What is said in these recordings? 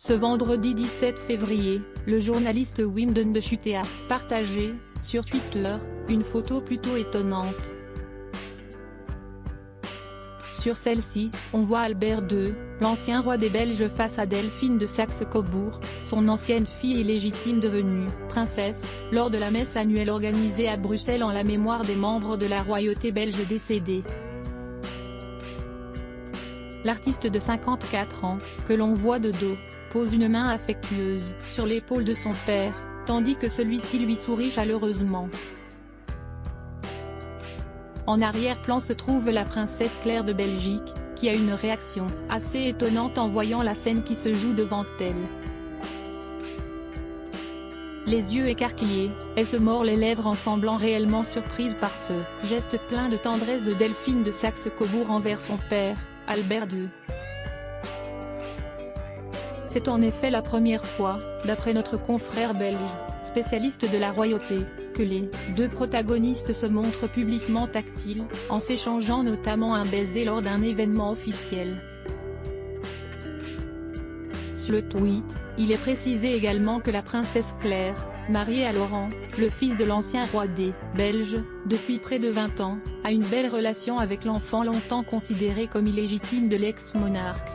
Ce vendredi 17 février, le journaliste Wimbledon de Chute a partagé, sur Twitter, une photo plutôt étonnante. Sur celle-ci, on voit Albert II, l'ancien roi des Belges face à Delphine de Saxe-Cobourg, son ancienne fille illégitime devenue princesse, lors de la messe annuelle organisée à Bruxelles en la mémoire des membres de la royauté belge décédés. L'artiste de 54 ans, que l'on voit de dos, pose une main affectueuse sur l'épaule de son père, tandis que celui-ci lui sourit chaleureusement. En arrière-plan se trouve la princesse Claire de Belgique, qui a une réaction assez étonnante en voyant la scène qui se joue devant elle. Les yeux écarquillés, elle se mord les lèvres en semblant réellement surprise par ce geste plein de tendresse de Delphine de Saxe-Cobourg envers son père, Albert II. C'est en effet la première fois, d'après notre confrère belge, spécialiste de la royauté, que les deux protagonistes se montrent publiquement tactiles, en s'échangeant notamment un baiser lors d'un événement officiel. Sur le tweet, il est précisé également que la princesse Claire, mariée à Laurent, le fils de l'ancien roi des Belges, depuis près de 20 ans, a une belle relation avec l'enfant longtemps considéré comme illégitime de l'ex-monarque.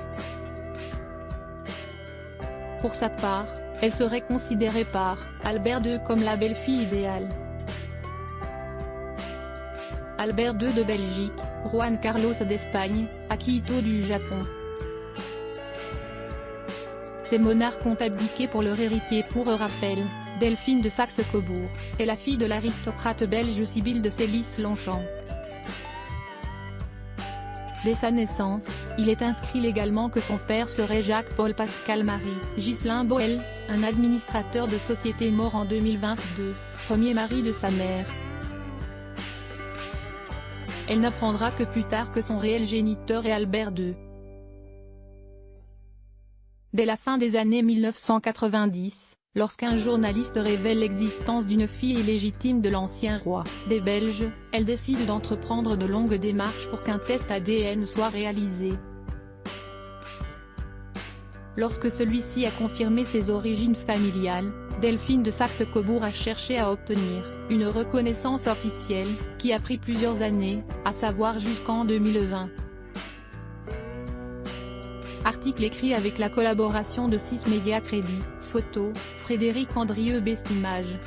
Pour sa part, elle serait considérée par Albert II comme la belle-fille idéale. Albert II de Belgique, Juan Carlos d'Espagne, Akihito du Japon. Ces monarques ont abdiqué pour leur héritier. Pour rappel, Delphine de Saxe-Cobourg est la fille de l'aristocrate belge Sibylle de Sélis-Longchamp. Dès sa naissance, il est inscrit légalement que son père serait Jacques-Paul Pascal-Marie Ghislain Boel, un administrateur de société mort en 2022, premier mari de sa mère. Elle n'apprendra que plus tard que son réel géniteur est Albert II. Dès la fin des années 1990, lorsqu'un journaliste révèle l'existence d'une fille illégitime de l'ancien roi des Belges, elle décide d'entreprendre de longues démarches pour qu'un test ADN soit réalisé. Lorsque celui-ci a confirmé ses origines familiales, Delphine de Saxe-Cobourg a cherché à obtenir une reconnaissance officielle, qui a pris plusieurs années, à savoir jusqu'en 2020. Article écrit avec la collaboration de 6 médias crédits, photos, Frédéric Andrieux Best Images.